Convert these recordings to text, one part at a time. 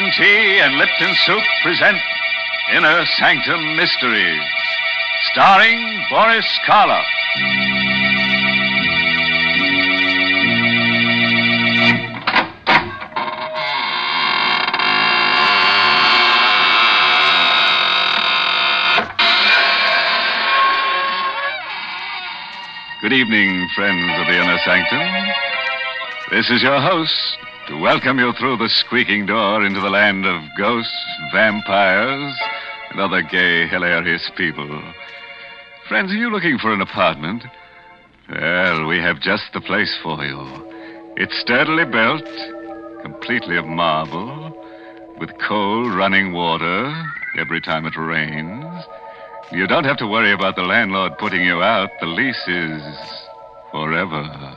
Lipton Tea and Lipton Soup present Inner Sanctum Mysteries, starring Boris Karloff. Good evening, friends of the Inner Sanctum. This is your host to welcome you through the squeaking door into the land of ghosts, vampires, and other gay, hilarious people. Friends, are you looking for an apartment? Well, we have just the place for you. It's sturdily built, completely of marble, with cold running water every time it rains. You don't have to worry about the landlord putting you out. The lease is forever.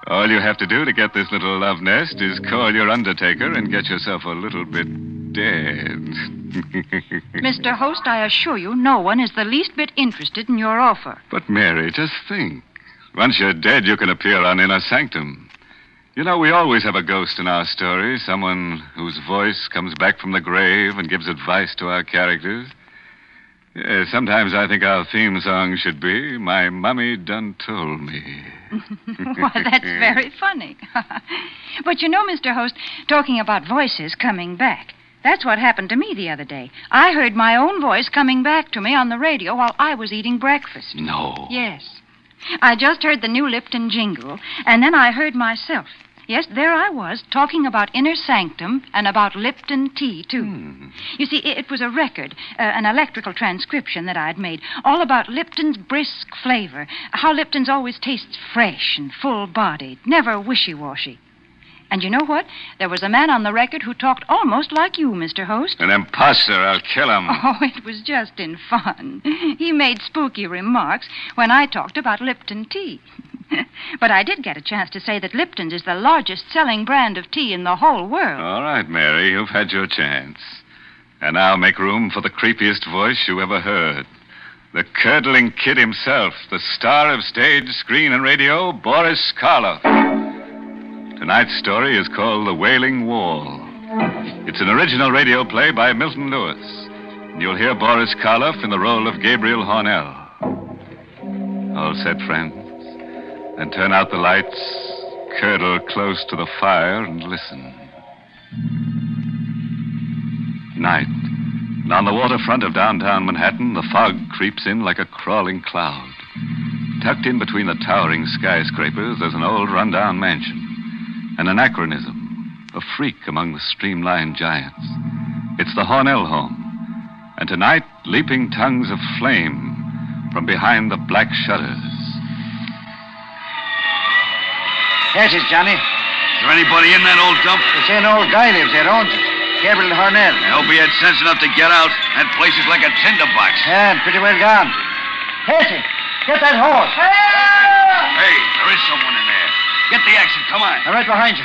All you have to do to get this little love nest is call your undertaker and get yourself a little bit dead. Mr. Host, I assure you, no one is the least bit interested in your offer. But, Mary, just think. Once you're dead, you can appear on Inner Sanctum. You know, we always have a ghost in our stories, someone whose voice comes back from the grave and gives advice to our characters. Yeah, sometimes I think our theme song should be, My Mummy Done Told Me. Well, that's very funny. But you know, Mr. Host, talking about voices coming back, that's what happened to me the other day. I heard my own voice coming back to me on the radio while I was eating breakfast. No. Yes. I just heard the new Lipton jingle, and then I heard myself. Yes, there I was, talking about Inner Sanctum and about Lipton tea, too. You see, it was a record, an electrical transcription that I'd made, all about Lipton's brisk flavor, how Lipton's always tastes fresh and full-bodied, never wishy-washy. And you know what? There was a man on the record who talked almost like you, Mr. Host. An imposter. I'll kill him. Oh, it was just in fun. He made spooky remarks when I talked about Lipton tea. But I did get a chance to say that Lipton's is the largest selling brand of tea in the whole world. All right, Mary, you've had your chance. And now make room for the creepiest voice you ever heard. The curdling kid himself, the star of stage, screen, and radio, Boris Karloff. Tonight's story is called The Wailing Wall. It's an original radio play by Milton Lewis. And you'll hear Boris Karloff in the role of Gabriel Hornell. All set, friends? Then turn out the lights, curdle close to the fire, and listen. Night. And on the waterfront of downtown Manhattan, the fog creeps in like a crawling cloud. Tucked in between the towering skyscrapers, there's an old rundown mansion. An anachronism, a freak among the streamlined giants. It's the Hornell home. And tonight, leaping tongues of flame from behind the black shutters. Yes, it's Johnny. Is there anybody in that old dump? They say an old guy lives there, owns it. Gabriel Hornell. I hope he had sense enough to get out. That place is like a tinderbox. Yeah, and pretty well gone. Casey, get that horse. Hey, there is someone in there. Get the action, come on. I'm right behind you.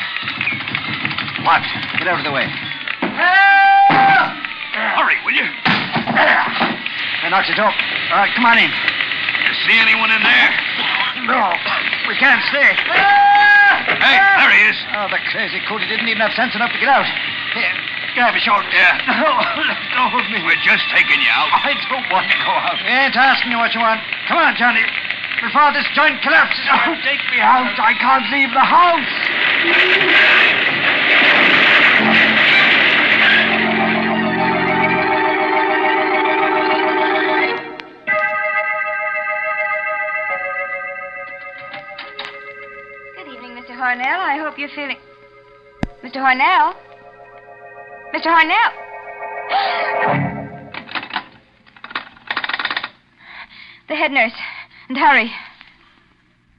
What? Get out of the way. Hurry, will you? I knocked it up. All right, come on in. You see anyone in there? No, we can't stay. Hey, there he is. Oh, the crazy coot. He didn't even have sense enough to get out. Here, grab his shoulder. Yeah. No, let go of me. We're just taking you out. I don't want to go out. We ain't asking you what you want. Come on, Johnny. Before this joint collapses. Oh, take me out. I can't leave the house. Good evening, Mr. Hornell. I hope you're feeling... Mr. Hornell? Mr. Hornell? The head nurse. And hurry.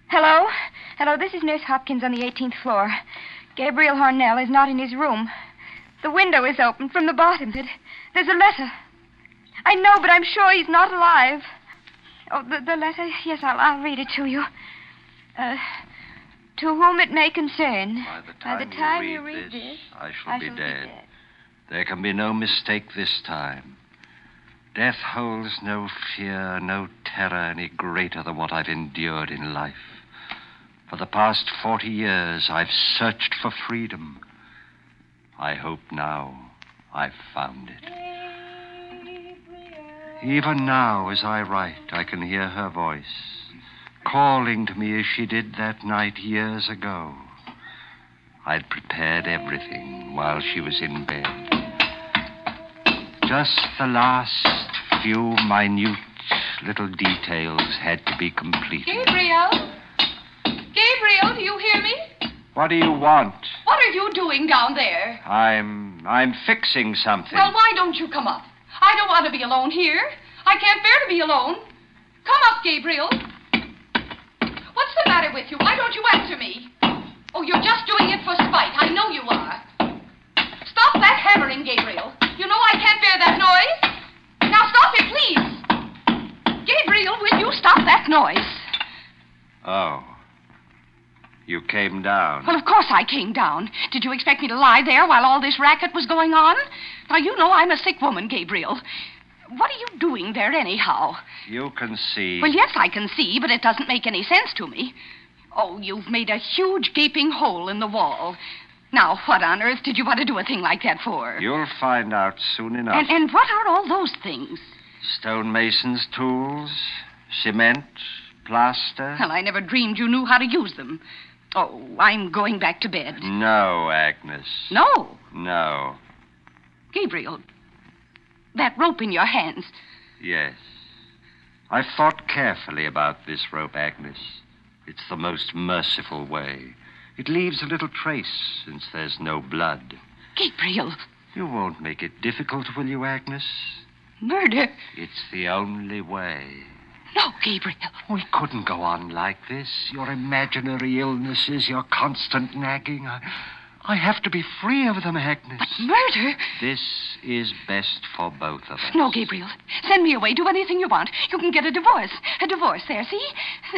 Hello? Hello, this is Nurse Hopkins on the 18th floor. Gabriel Hornell is not in his room. The window is open from the bottom. There's a letter. I know, but I'm sure he's not alive. Oh, the letter? Yes, I'll read it to you. To whom it may concern. By the time you read this, I shall be dead. There can be no mistake this time. Death holds no fear, no terror any greater than what I've endured in life. For the past 40 years, I've searched for freedom. I hope now I've found it. Even now, as I write, I can hear her voice, calling to me as she did that night years ago. I'd prepared everything while she was in bed. Just the last few minute little details had to be completed. Gabriel? Gabriel, do you hear me? What do you want? What are you doing down there? I'm fixing something. Well, why don't you come up? I don't want to be alone here. I can't bear to be alone. Come up, Gabriel. What's the matter with you? Why don't you answer me? Oh, you're just doing it for spite. I know you are. Stop that hammering, Gabriel. You know I can't bear that noise. Now stop it, please. Gabriel, will you stop that noise? Oh. You came down. Well, of course I came down. Did you expect me to lie there while all this racket was going on? Now, you know I'm a sick woman, Gabriel. What are you doing there anyhow? You can see. Well, yes, I can see, but it doesn't make any sense to me. Oh, you've made a huge gaping hole in the wall. Now, what on earth did you want to do a thing like that for? You'll find out soon enough. And what are all those things? Stonemason's tools, cement, plaster. Well, I never dreamed you knew how to use them. Oh, I'm going back to bed. No, Agnes. No? No. Gabriel, that rope in your hands. Yes. I've thought carefully about this rope, Agnes. It's the most merciful way. It leaves a little trace, since there's no blood. Gabriel. You won't make it difficult, will you, Agnes? Murder? It's the only way. No, Gabriel. We couldn't go on like this. Your imaginary illnesses, your constant nagging. I have to be free of them, Agnes. But murder? This is best for both of us. No, Gabriel. Send me away. Do anything you want. You can get a divorce. A divorce there, see?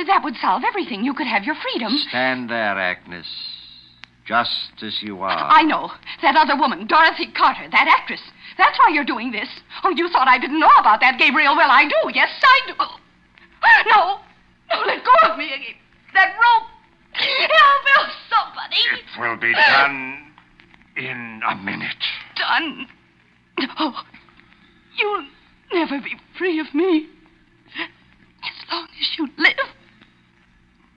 That would solve everything. You could have your freedom. Stand there, Agnes. Just as you are. I know. That other woman, Dorothy Carter, that actress. That's why you're doing this. Oh, you thought I didn't know about that, Gabriel. Well, I do. Yes, I do. No. No, let go of me. That rope. Help, somebody. It will be done in a minute. Done? Oh, you'll never be free of me. As long as you live.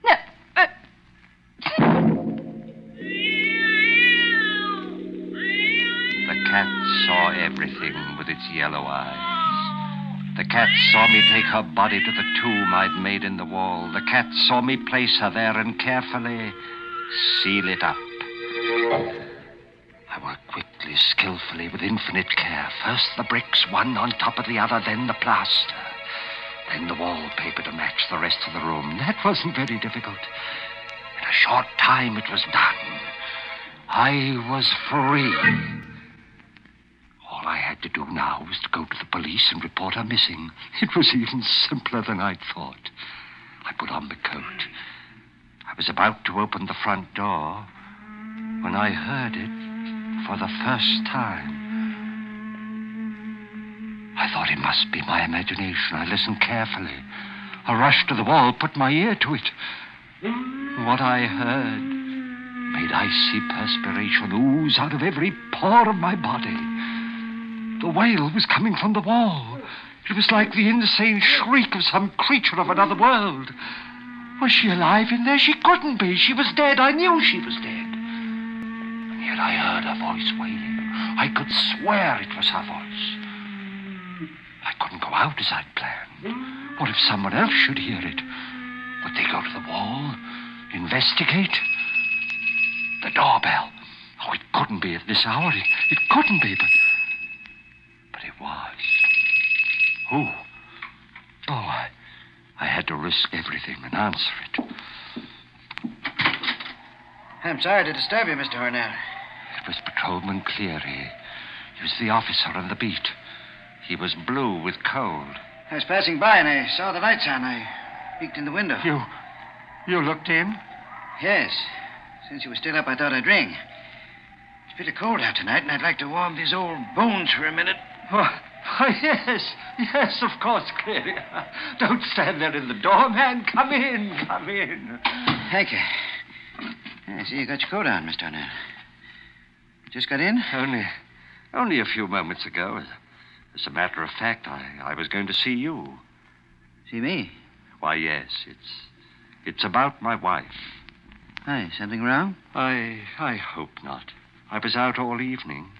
Never. The cat saw everything with its yellow eyes. The cat saw me take her body to the tomb I'd made in the wall. The cat saw me place her there and carefully seal it up. I worked quickly, skillfully, with infinite care. First the bricks, one on top of the other, then the plaster. Then the wallpaper to match the rest of the room. That wasn't very difficult. In a short time it was done. I was free. All I had to do now was to go to the police and report her missing. It was even simpler than I'd thought. I put on the coat. I was about to open the front door when I heard it for the first time. I thought it must be my imagination. I listened carefully. I rushed to the wall, put my ear to it. What I heard made icy perspiration ooze out of every pore of my body. The wail was coming from the wall. It was like the insane shriek of some creature of another world. Was she alive in there? She couldn't be. She was dead. I knew she was dead. And yet I heard her voice wailing. I could swear it was her voice. I couldn't go out as I'd planned. What if someone else should hear it? Would they go to the wall? Investigate? The doorbell. Oh, it couldn't be at this hour. It couldn't be, but it was. Who? Oh, I had to risk everything and answer it. I'm sorry to disturb you, Mr. Hornell. It was Patrolman Cleary. He was the officer on the beat. He was blue with cold. I was passing by and I saw the lights on. I peeked in the window. You looked in? Yes. Since you were still up, I thought I'd ring. It's pretty cold out tonight, and I'd like to warm these old bones for a minute. Oh, yes, of course, Cleary. Don't stand there in the door, man. Come in. Thank you. I see you got your coat on, Mr. Hornell. Just got in? Only a few moments ago. As a matter of fact, I was going to see you. See me? Why, yes. It's about my wife. Hi, something wrong? I hope not. I was out all evening.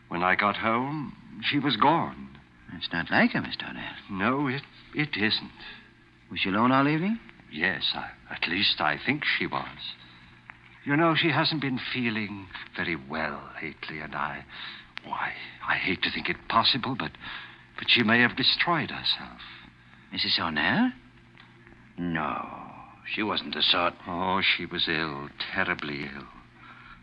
When I got home, she was gone. It's not like her, Miss Darnell. No, it isn't. Was she alone all evening? Yes, at least I think she was. You know, she hasn't been feeling very well lately, and I hate to think it possible, but she may have destroyed herself. Mrs. Darnell? No, she wasn't the sort. Oh, she was ill, terribly ill.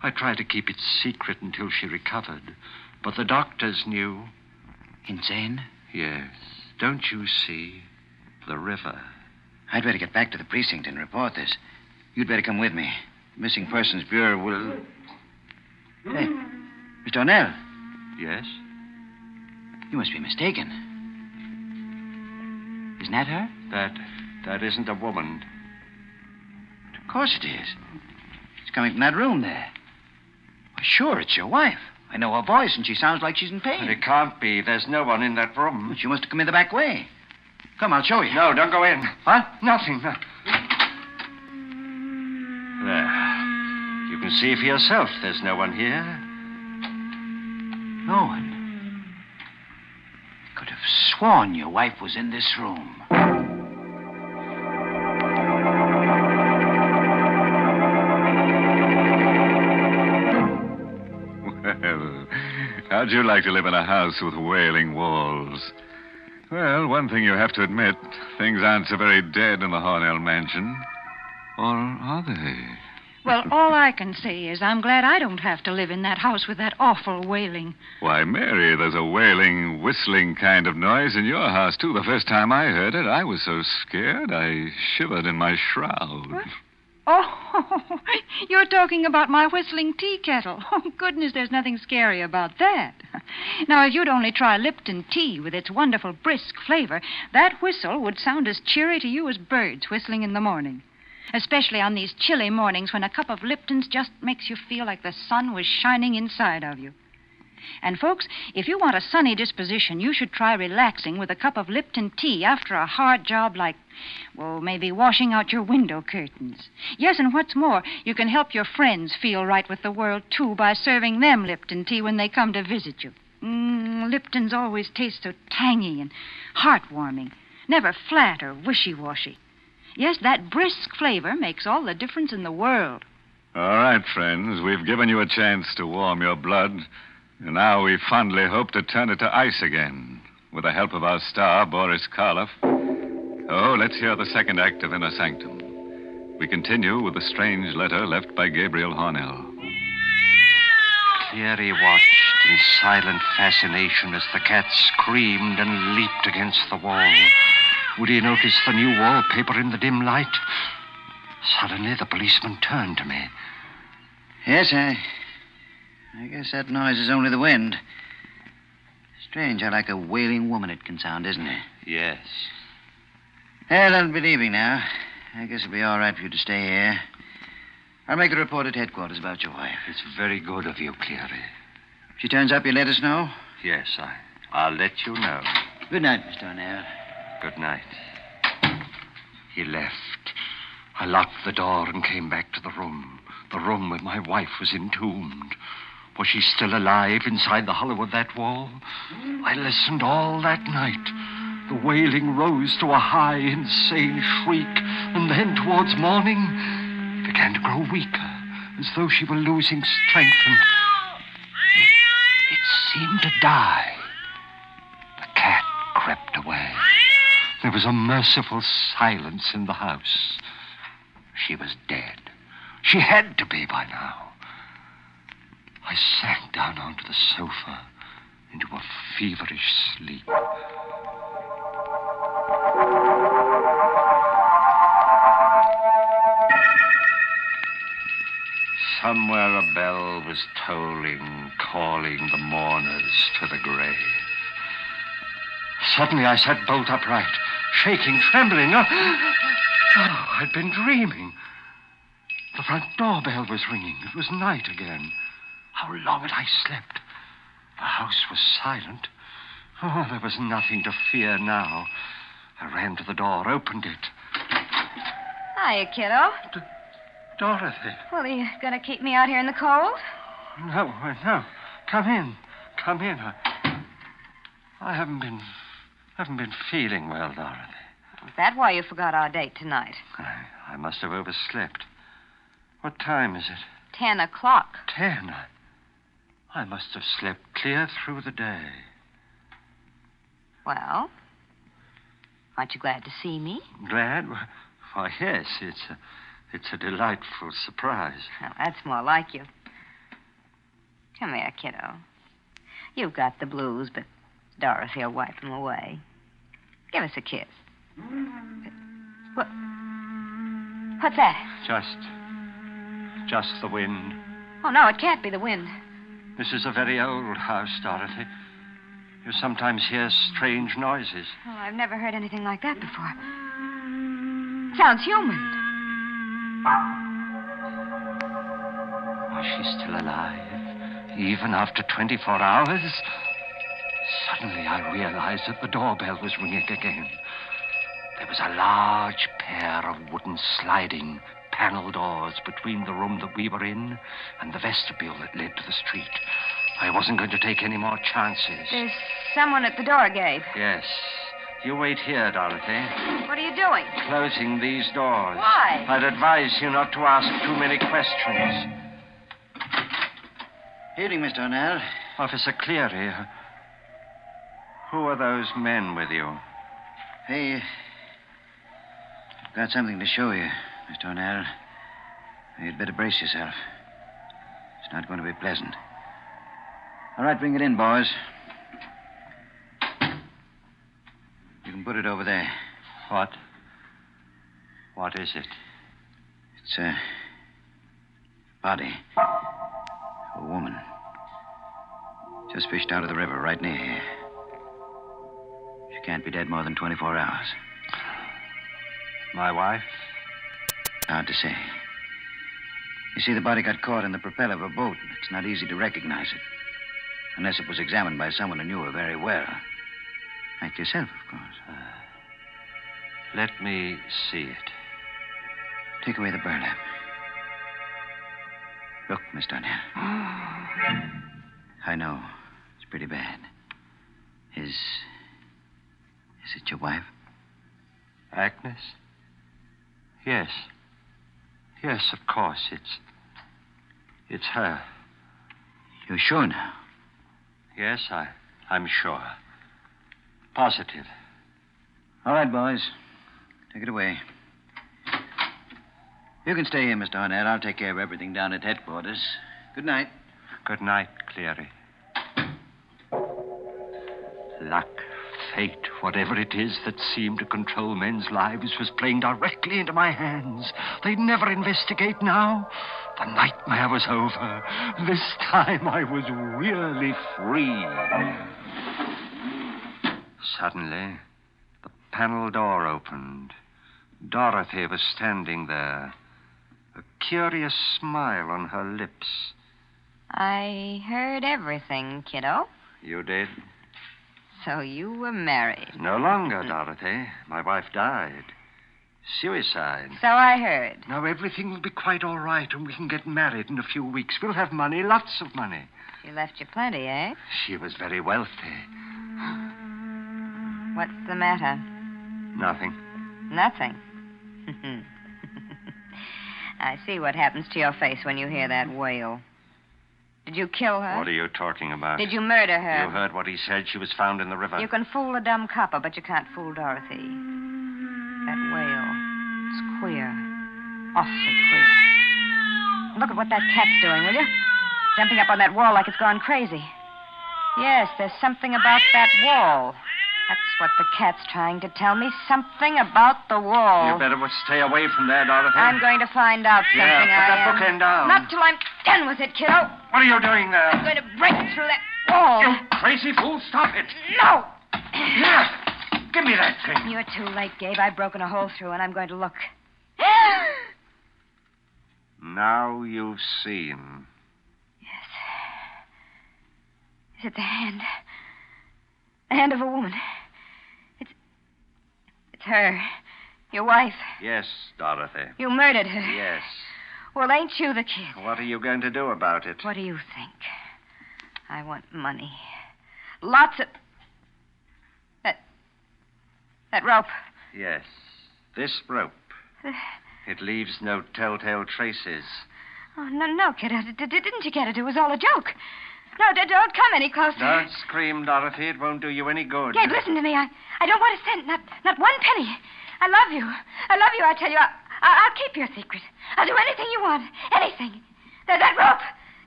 I tried to keep it secret until she recovered, but the doctors knew. Insane? Yes. Don't you see? The river. I'd better get back to the precinct and report this. You'd better come with me. The Missing Persons Bureau will... Hey, Miss Darnell. Yes? You must be mistaken. Isn't that her? That isn't a woman. Of course it is. It's coming from that room there. Why, sure, it's your wife. I know her voice, and she sounds like she's in pain. But it can't be. There's no one in that room. But you must have come in the back way. Come, I'll show you. No, don't go in. What? Nothing. No. There. You can see for yourself there's no one here. No one? I could have sworn your wife was in this room. Well, how'd you like to live in a house with wailing walls? Well, one thing you have to admit, things aren't so very dead in the Hornell mansion. Or are they? Well, all I can say is I'm glad I don't have to live in that house with that awful wailing. Why, Mary, there's a wailing, whistling kind of noise in your house, too. The first time I heard it, I was so scared I shivered in my shroud. What? Oh, you're talking about my whistling tea kettle. Oh, goodness, there's nothing scary about that. Now, if you'd only try Lipton tea with its wonderful brisk flavor, that whistle would sound as cheery to you as birds whistling in the morning. Especially on these chilly mornings when a cup of Lipton's just makes you feel like the sun was shining inside of you. And, folks, if you want a sunny disposition, you should try relaxing with a cup of Lipton tea after a hard job like, well, maybe washing out your window curtains. Yes, and what's more, you can help your friends feel right with the world, too, by serving them Lipton tea when they come to visit you. Lipton's always taste so tangy and heartwarming, never flat or wishy-washy. Yes, that brisk flavor makes all the difference in the world. All right, friends, we've given you a chance to warm your blood. And now we fondly hope to turn it to ice again, with the help of our star, Boris Karloff. Oh, let's hear the second act of Inner Sanctum. We continue with the strange letter left by Gabriel Hornell. Cleary watched in silent fascination as the cat screamed and leaped against the wall. Would he notice the new wallpaper in the dim light? Suddenly, the policeman turned to me. Yes, I guess that noise is only the wind. Strange how like a wailing woman it can sound, isn't it? Yes. Well, that'll be leaving now. I guess it'll be all right for you to stay here. I'll make a report at headquarters about your wife. It's very good of you, Cleary. If she turns up, you'll let us know? Yes, I'll let you know. Good night, Miss Darnell. Good night. He left. I locked the door and came back to the room where my wife was entombed. Was she still alive inside the hollow of that wall? I listened all that night. The wailing rose to a high, insane shriek, and then, towards morning, began to grow weaker, as though she were losing strength, and it seemed to die. The cat crept away. There was a merciful silence in the house. She was dead. She had to be by now. I sank down onto the sofa into a feverish sleep. Somewhere a bell was tolling, calling the mourners to the grave. Suddenly I sat bolt upright, shaking, trembling. Oh, I'd been dreaming. The front doorbell was ringing. It was night again. How long had I slept? The house was silent. Oh, there was nothing to fear now. I ran to the door, opened it. Hiya, kiddo. Dorothy. Well, are you going to keep me out here in the cold? No. Come in. I haven't been feeling well, Dorothy. Is that why you forgot our date tonight? I must have overslept. What time is it? 10 o'clock. 10. I must have slept clear through the day. Well, aren't you glad to see me? Glad? Why, yes. It's a delightful surprise. Well, that's more like you. Come here, kiddo. You've got the blues, but Dorothy will wipe them away. Give us a kiss. What's that? Just the wind. Oh, no, it can't be the wind. This is a very old house, Dorothy. You sometimes hear strange noises. Oh, I've never heard anything like that before. Sounds human. Was she still alive, even after 24 hours? Suddenly I realized that the doorbell was ringing again. There was a large pair of wooden sliding panel doors between the room that we were in and the vestibule that led to the street. I wasn't going to take any more chances. There's someone at the door, Gabe. Yes. You wait here, Dorothy. What are you doing? Closing these doors. Why? I'd advise you not to ask too many questions. Evening, Mr. O'Neill. Officer Cleary, who are those men with you? Hey, I've got something to show you, Mr. O'Neill. You'd better brace yourself. It's not going to be pleasant. All right, bring it in, boys. You can put it over there. What? What is it? It's a body. A woman. Just fished out of the river right near here. She can't be dead more than 24 hours. My wife? Hard to say. You see, the body got caught in the propeller of a boat. It's not easy to recognize it. Unless it was examined by someone who knew her very well. Like yourself, of course. Let me see it. Take away the burlap. Look, Mr. O'Neill. I know. It's pretty bad. Is it your wife? Agnes? Yes. Yes, of course. It's her. You're sure now? Yes, I'm sure. Positive. All right, boys. Take it away. You can stay here, Mr. Arnett. I'll take care of everything down at headquarters. Good night. Good night, Cleary. Luck, fate, whatever it is that seemed to control men's lives was playing directly into my hands. They'd never investigate now. The nightmare was over. This time I was really free. Suddenly, the panel door opened. Dorothy was standing there, a curious smile on her lips. I heard everything, kiddo. You did? So you were married. No longer, Dorothy. My wife died. Suicide. So I heard. Now everything will be quite all right, and we can get married in a few weeks. We'll have money, lots of money. She left you plenty, eh? She was very wealthy. What's the matter? Nothing. Nothing. I see what happens to your face when you hear that wail. Did you kill her? What are you talking about? Did you murder her? You heard what he said. She was found in the river. You can fool a dumb copper, but you can't fool Dorothy. That wail. It's queer. Awfully queer. Look at what that cat's doing, will you? Jumping up on that wall like it's gone crazy. Yes, there's something about that wall. That's what the cat's trying to tell me. Something about the wall. You better stay away from there, Dorothy. I'm going to find out something. Put that bookend down. Not till I'm done with it, kiddo. What are you doing there? I'm going to break through that wall. You crazy fool, stop it. No! Here, give me that thing. You're too late, Gabe. I've broken a hole through, and I'm going to look. Now you've seen. Yes. It's a hand. The hand of a woman. It's her. Your wife. Yes, Dorothy. You murdered her. Yes. Well, ain't you the kid? What are you going to do about it? What do you think? I want money. Lots of... That rope. Yes. This rope. It leaves no telltale traces. Oh, no, kid. Didn't you get it? It was all a joke. No, don't come any closer. Don't scream, Dorothy. It won't do you any good. Gabe, listen to me. I don't want a cent, not one penny. I love you. I love you, I tell you. I'll keep your secret. I'll do anything you want. Anything. That rope.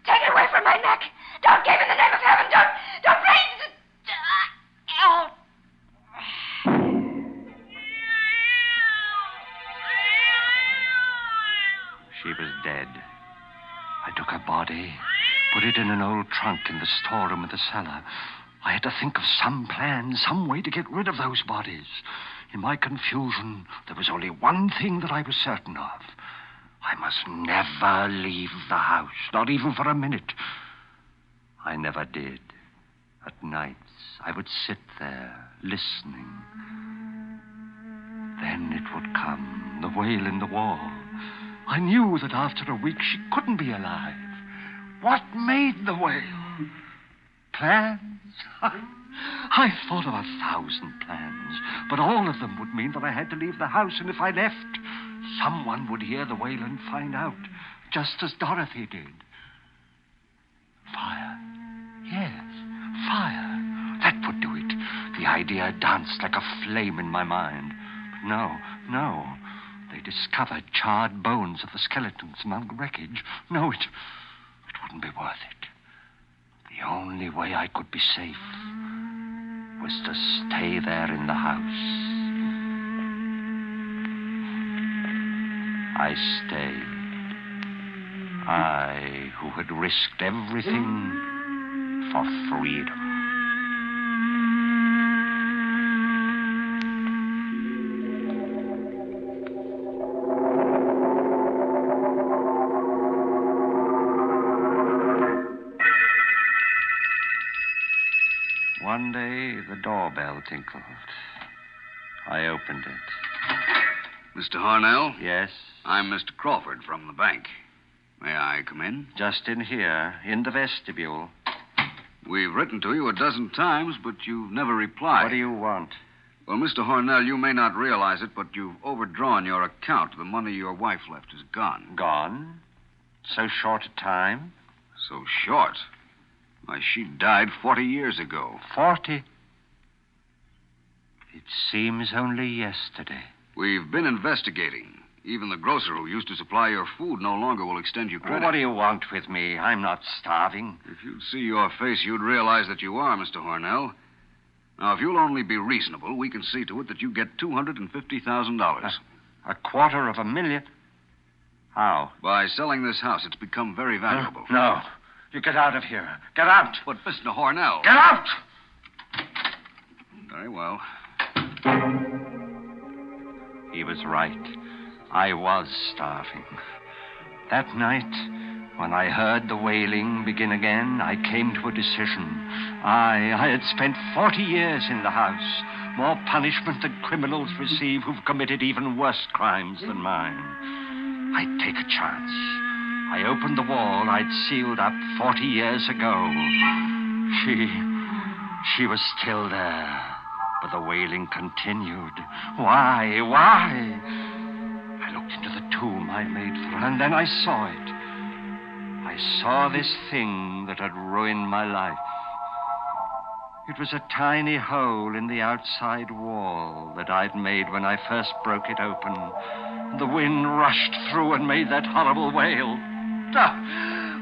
Take it away from my neck. Don't, Gabe, in the name of heaven. Don't please. Oh. She was dead. I took her body, put it in an old trunk in the storeroom of the cellar. I had to think of some plan, some way to get rid of those bodies. In my confusion, there was only one thing that I was certain of. I must never leave the house, not even for a minute. I never did. At nights, I would sit there, listening. Then it would come, the wail in the wall. I knew that after a week she couldn't be alive. What made the wail? Plans? I thought of 1,000 plans, but all of them would mean that I had to leave the house, and if I left, someone would hear the wail and find out, just as Dorothy did. Fire. Yes, fire. That would do it. The idea danced like a flame in my mind. But no. They discovered charred bones of the skeletons among the wreckage. No, it wouldn't be worth it. The only way I could be safe was to stay there in the house. I stayed. I, who had risked everything for freedom. One day, the doorbell tinkled. I opened it. Mr. Harnell? Yes? I'm Mr. Crawford from the bank. May I come in? Just in here, in the vestibule. We've written to you 12 times, but you've never replied. What do you want? Well, Mr. Harnell, you may not realize it, but you've overdrawn your account. The money your wife left is gone. Gone? So short a time? So short? Why, she died 40 years ago. 40? It seems only yesterday. We've been investigating. Even the grocer who used to supply your food no longer will extend you credit. What do you want with me? I'm not starving. If you'd see your face, you'd realize that you are, Mr. Harnell. Now, if you'll only be reasonable, we can see to it that you get $250,000. $250,000? How? By selling this house. It's become very valuable. No. You get out of here. Get out. But, Mr. Harnell... Get out! Very well. He was right. I was starving. That night, when I heard the wailing begin again, I came to a decision. I had spent 40 years in the house. More punishment than criminals receive who've committed even worse crimes than mine. I'd take a chance. I opened the wall I'd sealed up 40 years ago. She was still there, but the wailing continued. Why? I looked into the tomb I'd made for her, and then I saw it. I saw this thing that had ruined my life. It was a tiny hole in the outside wall that I'd made when I first broke it open. The wind rushed through and made that horrible wail.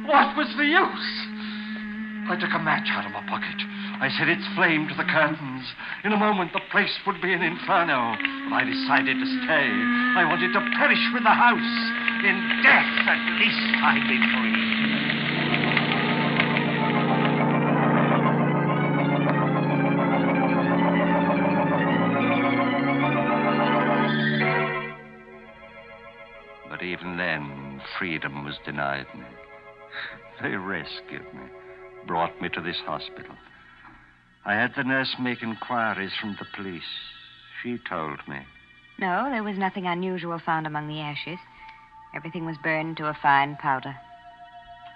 What was the use? I took a match out of my pocket. I set its flame to the curtains. In a moment, the place would be an inferno. But I decided to stay. I wanted to perish with the house. In death, at least I'd be free. But even then, freedom was denied me. They rescued me. brought me to this hospital. I had the nurse make inquiries from the police. She told me. No, there was nothing unusual found among the ashes. Everything was burned to a fine powder.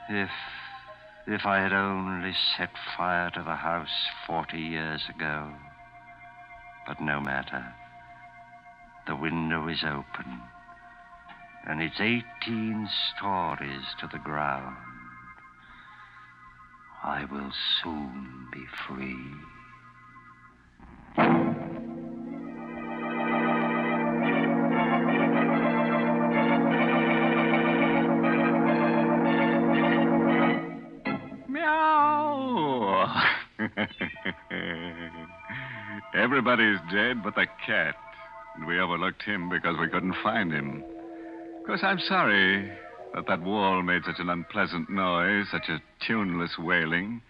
If I had only set fire to the house 40 years ago. But no matter. The window is open, and it's 18 stories to the ground. I will soon be free. Meow. Everybody's dead but the cat. And we overlooked him because we couldn't find him. Of course, I'm sorry that wall made such an unpleasant noise, such a tuneless wailing.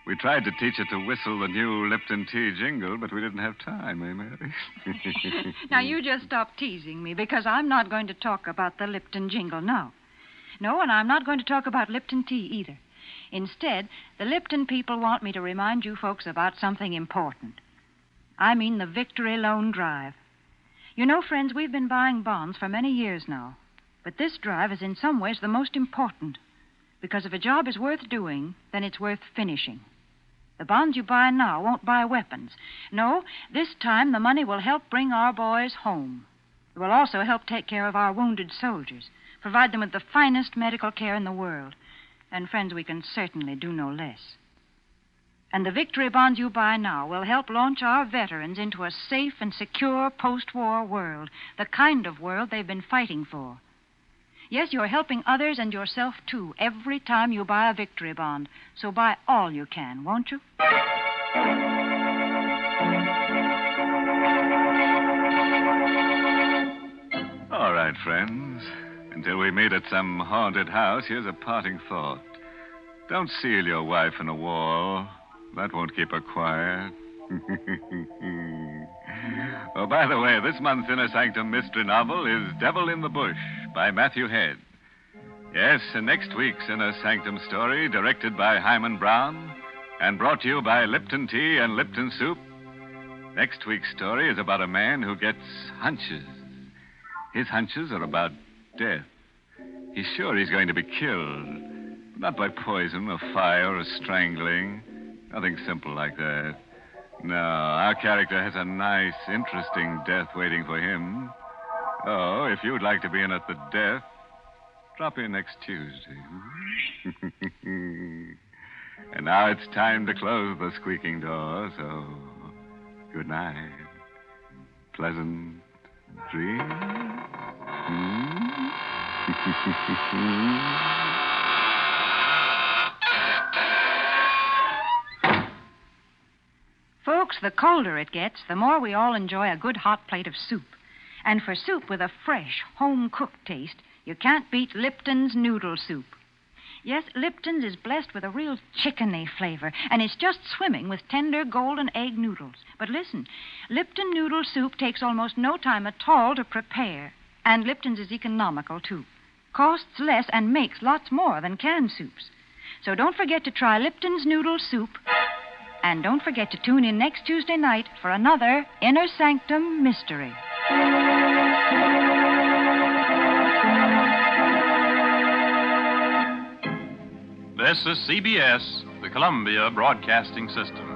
We tried to teach it to whistle the new Lipton tea jingle, but we didn't have time, eh, Mary? Now, you just stop teasing me, because I'm not going to talk about the Lipton jingle now. No, and I'm not going to talk about Lipton tea either. Instead, the Lipton people want me to remind you folks about something important. I mean the Victory Loan Drive. You know, friends, we've been buying bonds for many years now. But this drive is in some ways the most important. Because if a job is worth doing, then it's worth finishing. The bonds you buy now won't buy weapons. No, this time the money will help bring our boys home. It will also help take care of our wounded soldiers, provide them with the finest medical care in the world. And, friends, we can certainly do no less. And the victory bonds you buy now will help launch our veterans into a safe and secure post-war world, the kind of world they've been fighting for. Yes, you're helping others and yourself, too, every time you buy a victory bond. So buy all you can, won't you? All right, friends. Until we meet at some haunted house, here's a parting thought. Don't seal your wife in a wall. That won't keep her quiet. Oh, by the way, this month's Inner Sanctum mystery novel is Devil in the Bush by Matthew Head. Yes, and next week's Inner Sanctum story, directed by Hyman Brown and brought to you by Lipton Tea and Lipton Soup. Next week's story is about a man who gets hunches. His hunches are about death. He's sure he's going to be killed. Not by poison or fire or strangling. Nothing simple like that. No, our character has a nice, interesting death waiting for him. Oh, if you'd like to be in at the death, drop in next Tuesday. And now it's time to close the squeaking door, so good night. Pleasant dreams. Folks, the colder it gets, the more we all enjoy a good hot plate of soup. And for soup with a fresh, home-cooked taste, you can't beat Lipton's noodle soup. Yes, Lipton's is blessed with a real chickeny flavor, and it's just swimming with tender golden egg noodles. But listen, Lipton noodle soup takes almost no time at all to prepare. And Lipton's is economical, too. Costs less and makes lots more than canned soups. So don't forget to try Lipton's noodle soup. And don't forget to tune in next Tuesday night for another Inner Sanctum mystery. This is CBS, the Columbia Broadcasting System.